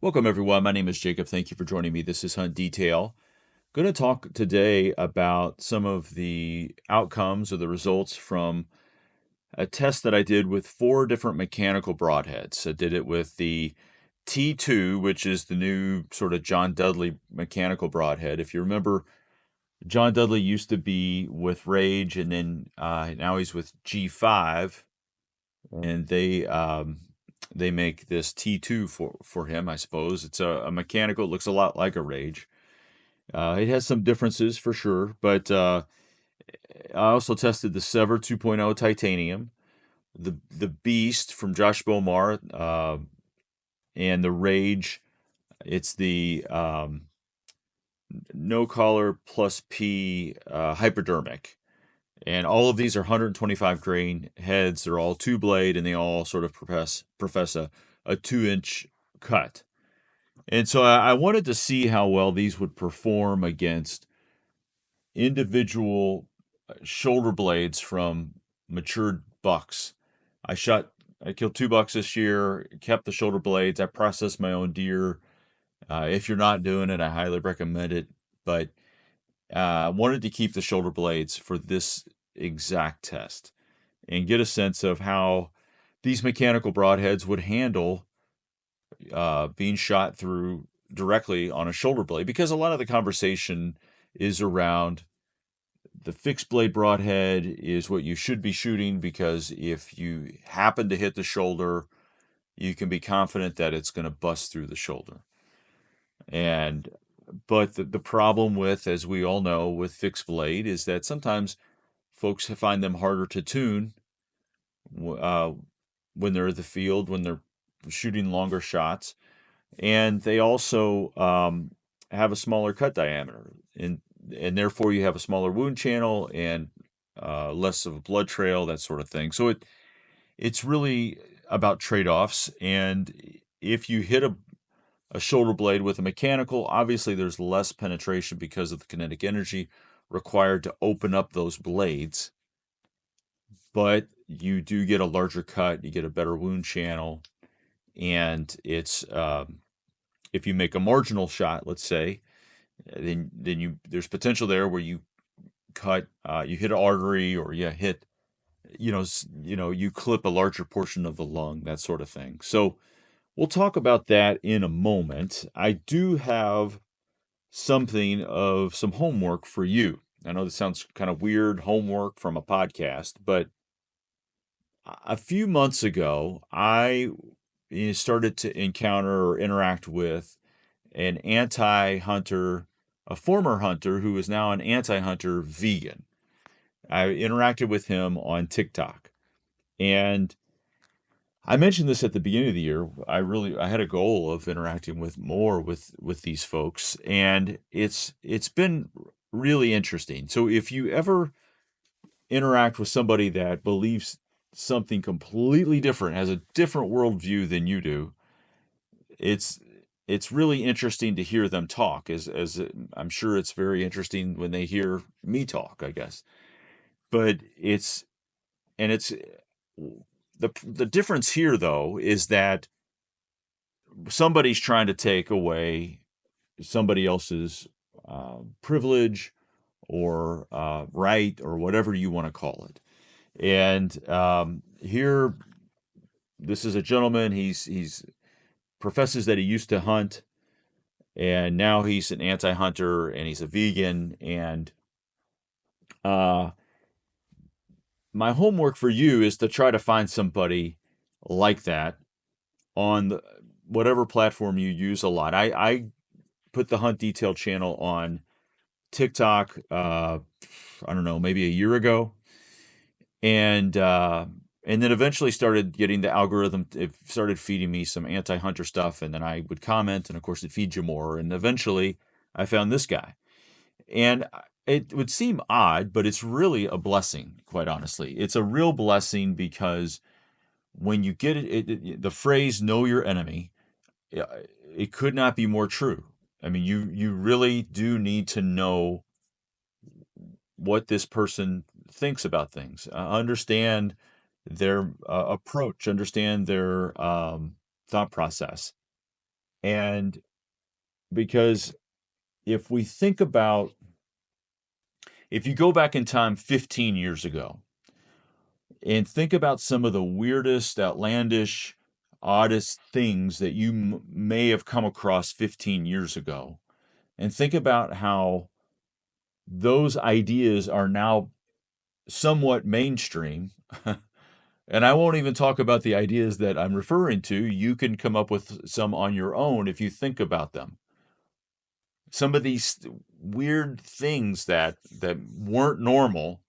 Welcome, everyone. My name is Jacob. Thank you for joining me. This is Hunt Detail. Going to talk today about some of the outcomes or the results from a test that I did with 4 different mechanical broadheads. I did it with the T2, which is the new sort of John Dudley mechanical broadhead. If you remember, John Dudley used to be with Rage, and then now he's with G5, and they make this T2 for him, I suppose. It's a mechanical. It looks a lot like a Rage. It has some differences for sure, but I also tested the Sevr 2.0 titanium, the Beast from Josh Bomar, and the Rage. It's the No Collar plus P Hypodermic. And all of these are 125 grain heads. They're all 2 blade, and they all sort of profess a 2-inch cut. And so I wanted to see how well these would perform against individual shoulder blades from matured bucks. I killed 2 bucks this year, kept the shoulder blades. I processed my own deer. If you're not doing it, I highly recommend it. But I wanted to keep the shoulder blades for this exact test and get a sense of how these mechanical broadheads would handle being shot through directly on a shoulder blade, because a lot of the conversation is around the fixed blade broadhead is what you should be shooting, because if you happen to hit the shoulder, you can be confident that it's going to bust through the shoulder. But the problem with, as we all know, with fixed blade is that sometimes folks find them harder to tune uh, when they're in the field, when they're shooting longer shots, and they also have a smaller cut diameter, and therefore you have a smaller wound channel and less of a blood trail, that sort of thing. So it's really about trade-offs, and if you hit a shoulder blade with a mechanical, obviously there's less penetration because of the kinetic energy required to open up those blades, but you do get a larger cut, you get a better wound channel, and it's if you make a marginal shot, let's say, then there's potential there where you cut, you hit an artery, or you hit, you clip a larger portion of the lung, that sort of thing. So we'll talk about that in a moment. I do have something of some homework for you. I know this sounds kind of weird, homework from a podcast, but a few months ago, I started to encounter or interact with an anti-hunter, a former hunter who is now an anti-hunter vegan. I interacted with him on TikTok, and I mentioned this at the beginning of the year. I had a goal of interacting with more with these folks, and it's been really interesting. So if you ever interact with somebody that believes something completely different, has a different worldview than you do, it's it's really interesting to hear them talk. As I'm sure it's very interesting when they hear me talk, I guess. But it's the difference here, though, is that somebody's trying to take away somebody else's privilege or right, or whatever you want to call it. And here, this is a gentleman. He's professes that he used to hunt, and now he's an anti-hunter, and he's a vegan. And uh, my homework for you is to try to find somebody like that on whatever platform you use a lot. I put the Hunt Detail channel on TikTok. I don't know, maybe a year ago, and then eventually started getting the algorithm. It started feeding me some anti-hunter stuff, and then I would comment, and of course it feeds you more. And eventually, I found this guy, and it would seem odd, but it's really a blessing. Quite honestly, it's a real blessing, because when you get the phrase "know your enemy," it could not be more true. I mean, you really do need to know what this person thinks about things, understand their approach, understand their thought process. And because if we think about, if you go back in time 15 years ago and think about some of the weirdest, outlandish, oddest things that you may have come across 15 years ago, and think about how those ideas are now somewhat mainstream. And I won't even talk about the ideas that I'm referring to. You can come up with some on your own if you think about them. Some of these weird things that weren't normal,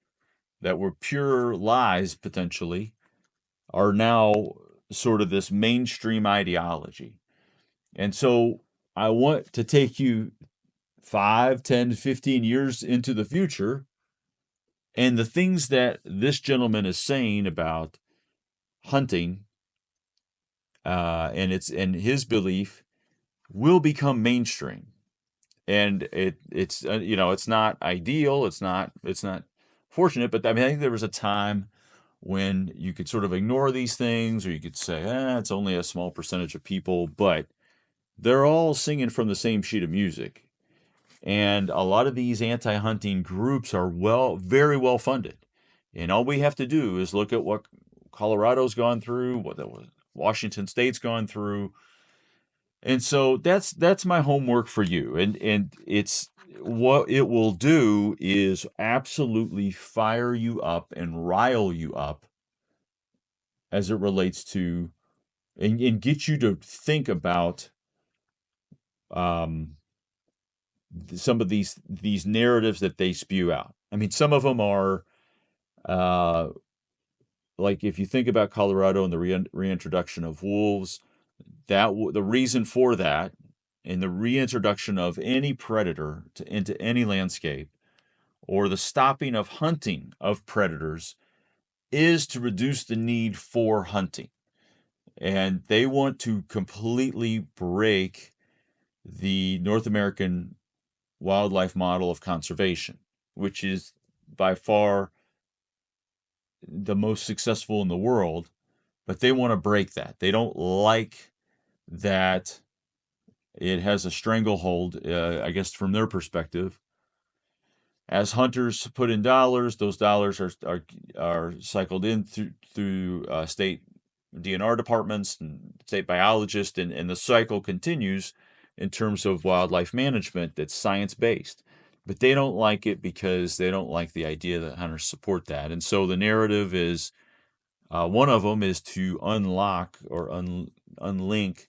that were pure lies potentially, are now sort of this mainstream ideology. And so I want to take you 5, 10, 15 years into the future, and the things that this gentleman is saying about hunting, and his belief will become mainstream. And it's not ideal, it's not fortunate, but I mean, I think there was a time when you could sort of ignore these things, or you could say, it's only a small percentage of people, but they're all singing from the same sheet of music. And a lot of these anti-hunting groups are very well funded. And all we have to do is look at what Colorado's gone through, what Washington State's gone through. And so that's my homework for you. And it's what it will do is absolutely fire you up and rile you up as it relates to, and get you to think about um, some of these narratives that they spew out. I mean, some of them are uh, like, if you think about Colorado and the reintroduction of wolves, the reason for that, and the reintroduction of any predator into any landscape, or the stopping of hunting of predators, is to reduce the need for hunting. And they want to completely break the North American wildlife model of conservation, which is by far the most successful in the world. But they want to break that. They don't like that it has a stranglehold, I guess, from their perspective. As hunters put in dollars, those dollars are cycled in through state DNR departments and state biologists, and the cycle continues in terms of wildlife management that's science based. But they don't like it because they don't like the idea that hunters support that. And so the narrative is, one of them is to unlock or unlink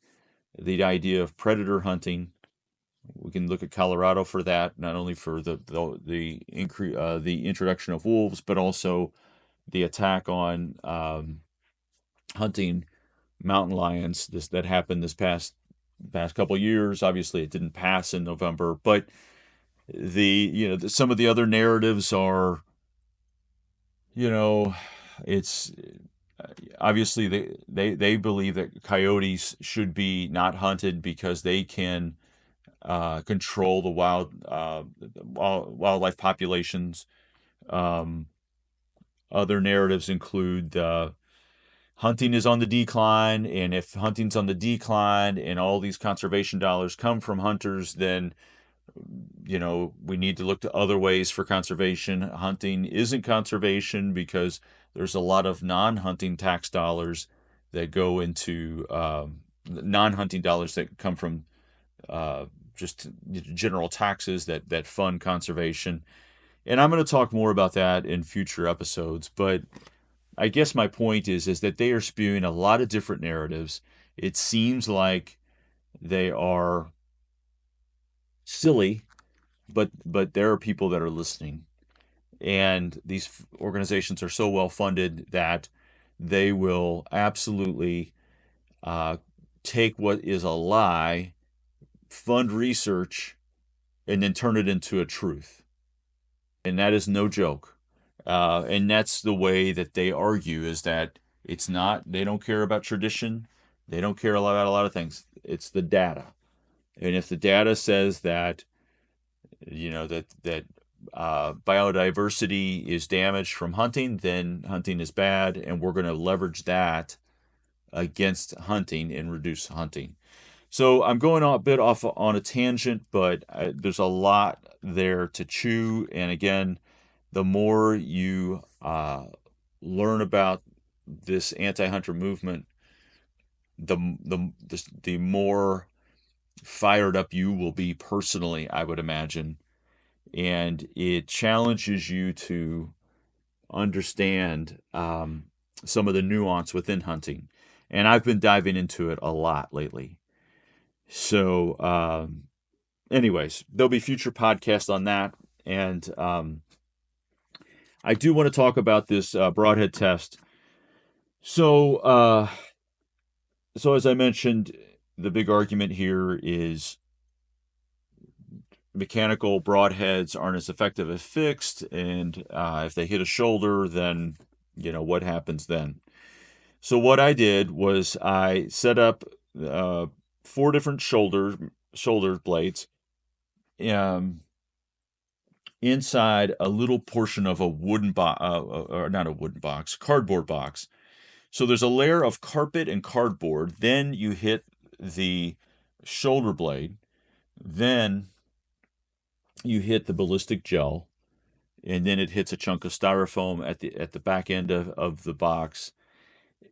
the idea of predator hunting. We can look at Colorado for that, not only for the introduction of wolves, but also the attack on hunting mountain lions that happened this past couple of years. Obviously, it didn't pass in November, but some of the other narratives are, it's obviously they believe that coyotes should be not hunted because they can control the wildlife populations. Um, Other narratives include hunting is on the decline, and if hunting's on the decline and all these conservation dollars come from hunters, then we need to look to other ways for conservation. Hunting isn't conservation because there's a lot of non-hunting tax dollars that go into non-hunting dollars that come from uh, just general taxes that fund conservation. And I'm going to talk more about that in future episodes. But I guess my point is that they are spewing a lot of different narratives. It seems like they are silly, but there are people that are listening. And these organizations are so well funded that they will absolutely uh, take what is a lie, fund research, and then turn it into a truth. And that is no joke. And that's the way that they argue, is that it's not, they don't care about tradition. They don't care about a lot of things. It's the data. And if the data says that, biodiversity is damaged from hunting, then hunting is bad. And we're going to leverage that against hunting and reduce hunting. So I'm going a bit off on a tangent, but there's a lot there to chew. And again, the more you learn about this anti-hunter movement, the more fired up you will be personally, I would imagine. And it challenges you to understand some of the nuance within hunting. And I've been diving into it a lot lately. So, anyways, there'll be future podcasts on that. And I do want to talk about this broadhead test. So, so as I mentioned, the big argument here is mechanical broadheads aren't as effective as fixed, and if they hit a shoulder, then what happens then? So what I did was I set up uh, four different shoulder blades um, inside a little portion of a wooden box, or not a wooden box, cardboard box. So there's a layer of carpet and cardboard. Then you hit the shoulder blade. Then you hit the ballistic gel, and then it hits a chunk of styrofoam at the back end of the box.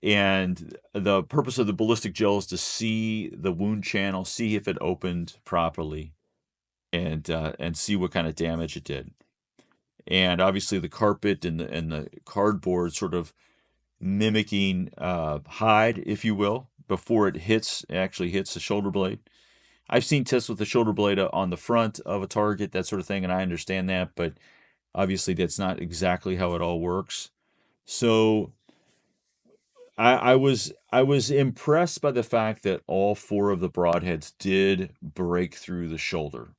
And the purpose of the ballistic gel is to see the wound channel, see if it opened properly, and see what kind of damage it did. And obviously, the carpet and the cardboard sort of mimicking hide, if you will, before it actually hits the shoulder blade. I've seen tests with the shoulder blade on the front of a target, that sort of thing, and I understand that, but obviously that's not exactly how it all works. So I was impressed by the fact that all four of the broadheads did break through the shoulder.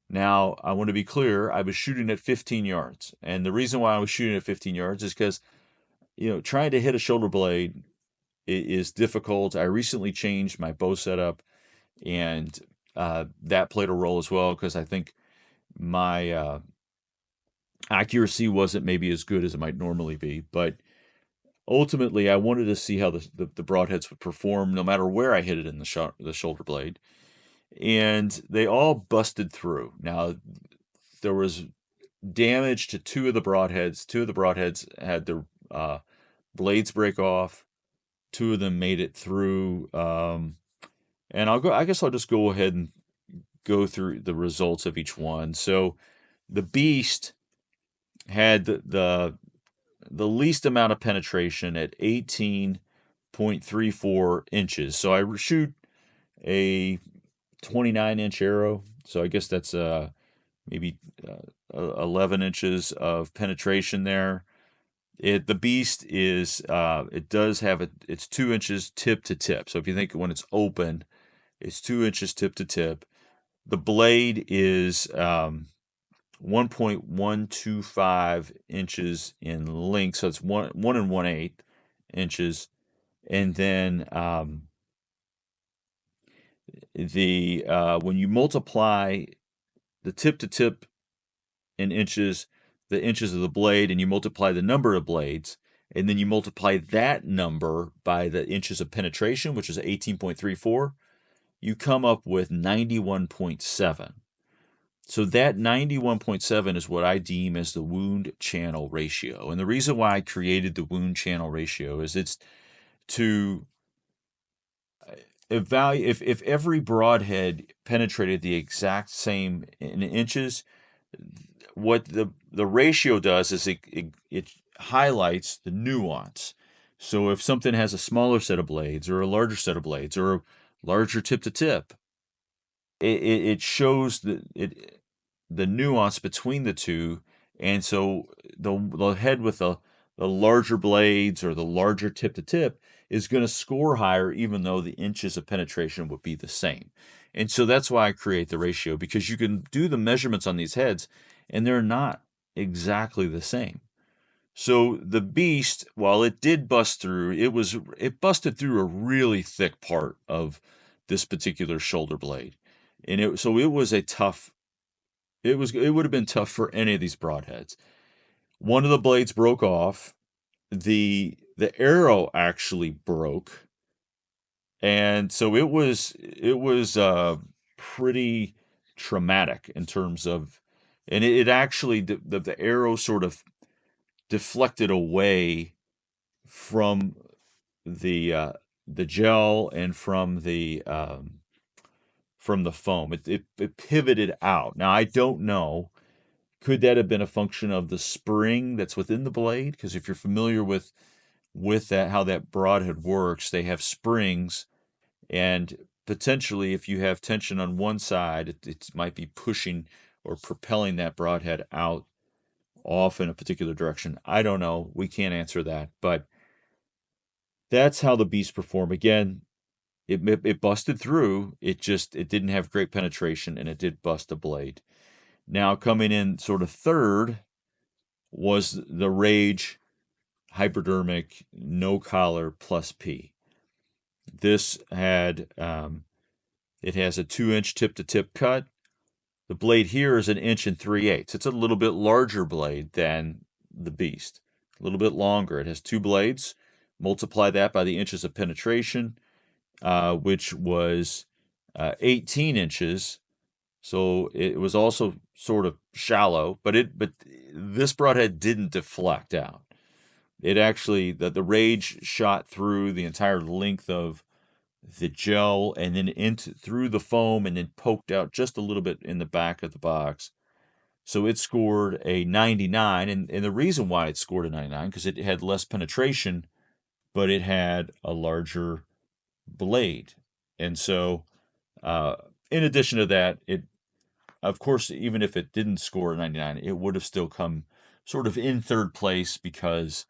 Now, I want to be clear, I was shooting at 15 yards. And the reason why I was shooting at 15 yards is because, trying to hit a shoulder blade is difficult. I recently changed my bow setup, and that played a role as well because I think my accuracy wasn't maybe as good as it might normally be. But ultimately, I wanted to see how the broadheads would perform no matter where I hit it in the shoulder blade. And they all busted through. Now, there was damage to two of the broadheads. Two of the broadheads had their blades break off. Two of them made it through. And I guess I'll just go ahead and go through the results of each one. So the Beast had the least amount of penetration at 18.34 inches. So I shoot a 29-inch arrow. So I guess that's maybe 11 inches of penetration there. The Beast is it does have it's 2 inches tip to tip. So if you think when it's open, it's 2 inches tip to tip. The blade is 1.125 inches in length, so it's 1 1/8 inches, and then when you multiply the tip to tip in inches, the inches of the blade, and you multiply the number of blades, and then you multiply that number by the inches of penetration, which is 18.34, you come up with 91.7. So that 91.7 is what I deem as the wound channel ratio. And the reason why I created the wound channel ratio is it's to evaluate if every broadhead penetrated the exact same in inches, what the ratio does is it highlights the nuance. So if something has a smaller set of blades or a larger set of blades or a larger tip to tip, it shows the nuance between the two. And so the head with the larger blades or the larger tip to tip is going to score higher, even though the inches of penetration would be the same. And so that's why I create the ratio, because you can do the measurements on these heads and they're not exactly the same. So the Beast, while it did bust through, it busted through a really thick part of this particular shoulder blade. And it was a tough it would have been tough for any of these broadheads. One of the blades broke off. The arrow actually broke, And so it was pretty traumatic in terms of, and it actually the arrow sort of deflected away from the uh, the gel and from the foam. It pivoted out. Now I don't know. Could that have been a function of the spring that's within the blade? Because if you're familiar with that, how that broadhead works, they have springs, and potentially, if you have tension on one side, it might be pushing or propelling that broadhead out off in a particular direction. I don't know. We can't answer that, but that's how the beast performed. Again, it busted through. It didn't have great penetration, and it did bust a blade. Now coming in sort of third was the Rage Hypodermic No Collar Plus P. This had it has a 2-inch tip to tip cut. The blade here is 1 3/8. It's a little bit larger blade than the Beast, a little bit longer. It has 2 blades. Multiply that by the inches of penetration, which was 18 inches. So it was also sort of shallow, but this broadhead didn't deflect out. It actually the Rage shot through the entire length of the gel and then into through the foam and then poked out just a little bit in the back of the box. So it scored a 99, and the reason why it scored a 99 because it had less penetration, but it had a larger blade. And so, uh, in addition to that, it of course, even if it didn't score a 99, it would have still come sort of in third place because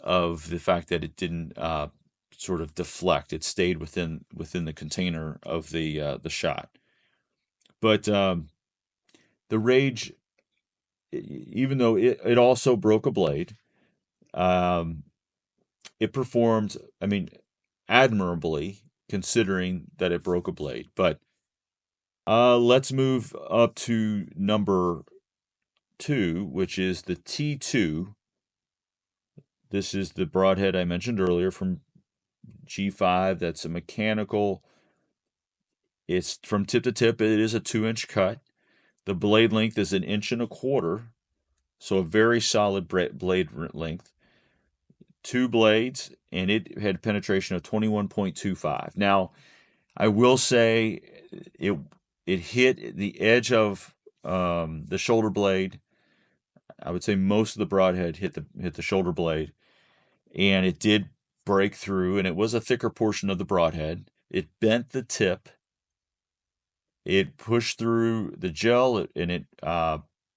of the fact that it didn't sort of deflect. It stayed within the container of the shot. But the Rage, even though it also broke a blade, um, it performed, I mean, admirably considering that it broke a blade. But let's move up to number 2, which is the T2. This is the broadhead I mentioned earlier from G5. That's a mechanical. It's from tip to tip. It is a 2-inch cut. The blade length is 1.25 inches, so a very solid blade length. 2 blades, and it had penetration of 21.25. Now, I will say it it hit the edge of the shoulder blade. I would say most of the broadhead hit the shoulder blade, and it did break through, and it was a thicker portion of the broadhead. It bent the tip. It pushed through the gel, and it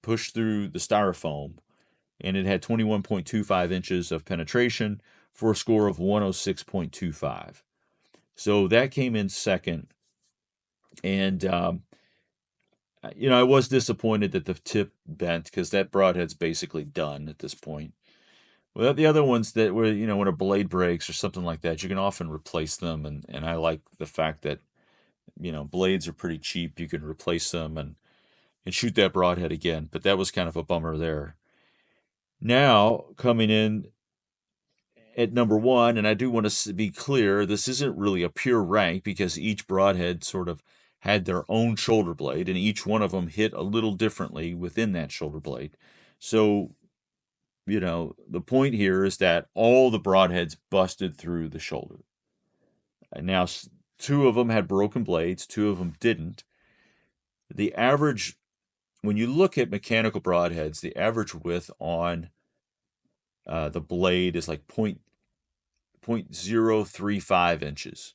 pushed through the styrofoam, and it had 21.25 inches of penetration for a score of 106.25. So that came in second, and I was disappointed that the tip bent because that broadhead's basically done at this point. Well, the other ones that were, when a blade breaks or something like that, you can often replace them, and I like the fact that, blades are pretty cheap. You can replace them and shoot that broadhead again. But that was kind of a bummer there. Now, coming in at number 1, and I do want to be clear, this isn't really a pure rank because each broadhead sort of had their own shoulder blade, and each one of them hit a little differently within that shoulder blade. So, the point here is that all the broadheads busted through the shoulder. And now, 2 of them had broken blades, 2 of them didn't. The average, when you look at mechanical broadheads, the average width on the blade is like 0.035 inches.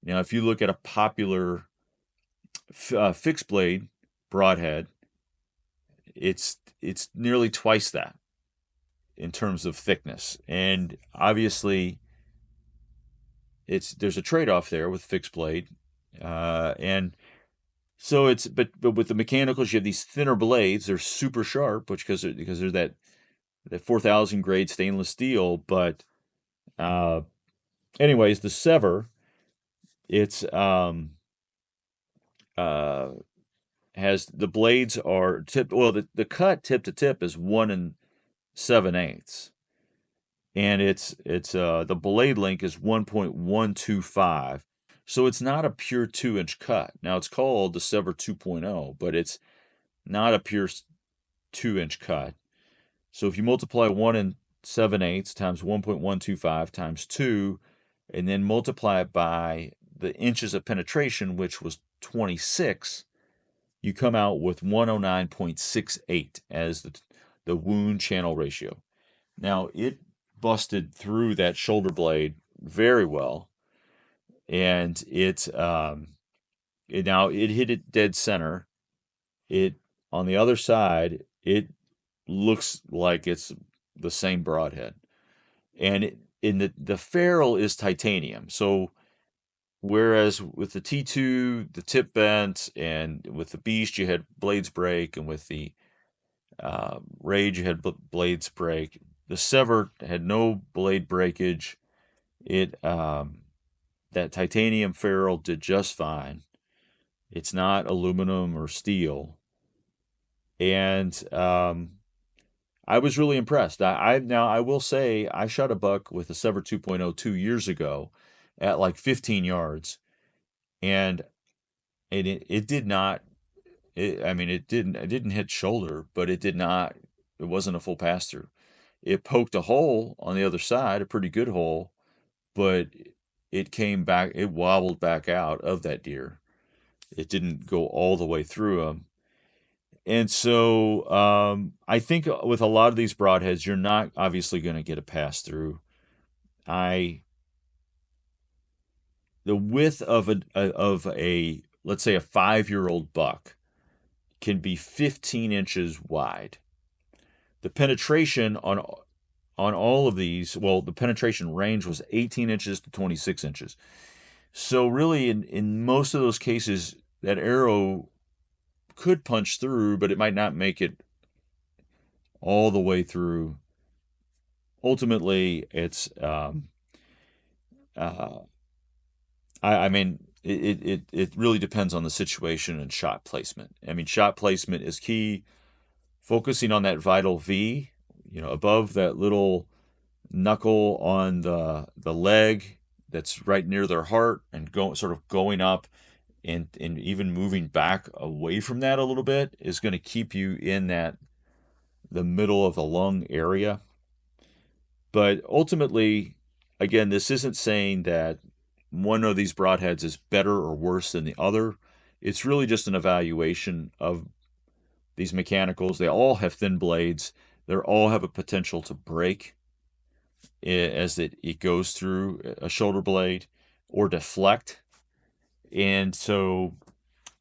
Now, if you look at a popular fixed blade broadhead, it's nearly twice that in terms of thickness, and obviously, there's a trade-off there with fixed blade, and so but with the mechanicals, you have these thinner blades. They're super sharp, which because they're that 4000 grade stainless steel, but anyways, the Sevr, it's has the blades are tipped. Well, the cut tip to tip is 1 7/8. and the blade length is 1.125. So it's not a pure 2-inch cut. Now it's called the Sevr 2.0, but it's not a pure 2-inch cut. So if you multiply 1 7/8 times 1.125 times 2, and then multiply it by the inches of penetration, which was 26, you come out with 109.68 as the wound channel ratio. Now it busted through that shoulder blade very well, and it hit it dead center. It On the other side, it looks like it's the same broadhead, and in the ferrule is titanium. So whereas with the T2, the tip bent, and with the Beast you had blades break, and with the Rage you had blades break, the Sevr had no blade breakage. It That titanium ferrule did just fine. It's not aluminum or steel, and I was really impressed. I will say I shot a buck with a Sevr 2.0 2 years ago at like 15 yards, and it did not. It didn't hit shoulder, but it did not. It wasn't a full pass through. It poked a hole on the other side, a pretty good hole, but it came back. It wobbled back out of that deer. It didn't go all the way through him. And so I think with a lot of these broadheads, you're not obviously going to get a pass through. I The width of a let's say a 5-year-old buck can be 15 inches wide. The penetration on all of these, well, the penetration range was 18 inches to 26 inches. So really, in most of those cases, that arrow could punch through, but it might not make it all the way through. Ultimately, it's uh, I mean, it really depends on the situation and shot placement. I mean, shot placement is key. Focusing on that vital V, above that little knuckle on the leg that's right near their heart, and sort of going up and even moving back away from that a little bit is going to keep you in the middle of the lung area. But ultimately, again, this isn't saying that one of these broadheads is better or worse than the other. It's really just an evaluation of these mechanicals. They all have thin blades. They all have a potential to break as it goes through a shoulder blade or deflect. And so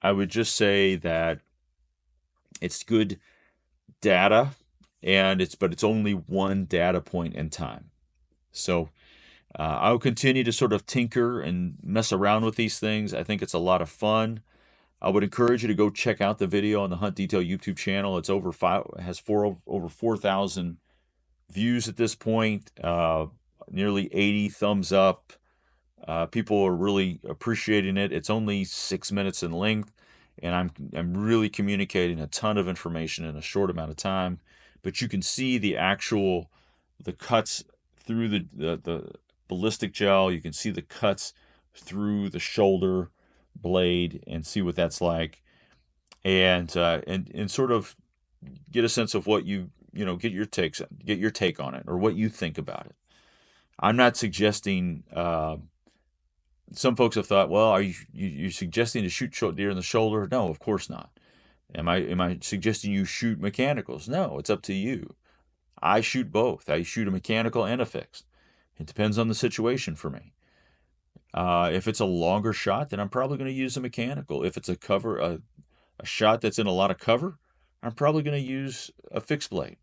I would just say that it's good data, but it's only one data point in time. So I'll continue to sort of tinker and mess around with these things. I think it's a lot of fun. I would encourage you to go check out the video on the Hunt Detail YouTube channel. It's over 4,000 views at this point. Nearly 80 thumbs up. People are really appreciating it. It's only 6 minutes in length, and I'm really communicating a ton of information in a short amount of time. But you can see the cuts through the ballistic gel. You can see the cuts through the shoulder blade and see what that's like, and sort of get a sense of what get your take on it, or what you think about it. I'm not suggesting. Some folks have thought, well, are you suggesting to shoot deer in the shoulder? No, of course not. Am I suggesting you shoot mechanicals? No, it's up to you. I shoot both. I shoot a mechanical and a fixed. It depends on the situation for me. If it's a longer shot, then I'm probably going to use a mechanical. If it's a shot that's in a lot of cover, I'm probably going to use a fixed blade.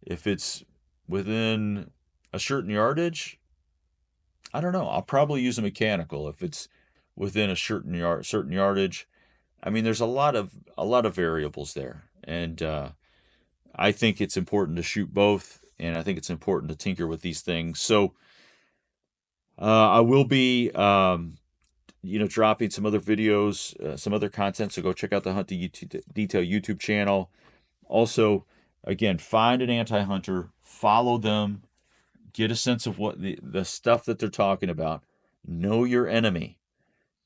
If it's within a certain yardage, I don't know. I'll probably use a mechanical. If it's within a certain yardage, I mean, there's a lot of variables there, and I think it's important to shoot both, and I think it's important to tinker with these things. So I will be, dropping some other videos, some other content. So go check out the Hunt Detail YouTube channel. Also, again, find an anti-hunter, follow them, get a sense of what the stuff that they're talking about, know your enemy,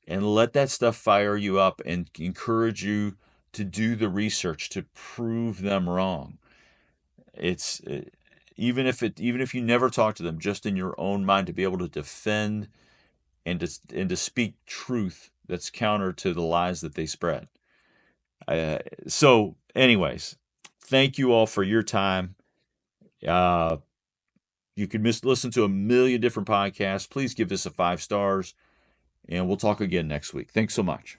and let that stuff fire you up and encourage you to do the research to prove them wrong. It's even if you never talk to them, just in your own mind to be able to defend and to speak truth that's counter to the lies that they spread. So, anyways, thank you all for your time. Uh, you can listen to a million different podcasts. Please give this a 5 stars, and we'll talk again next week. Thanks so much.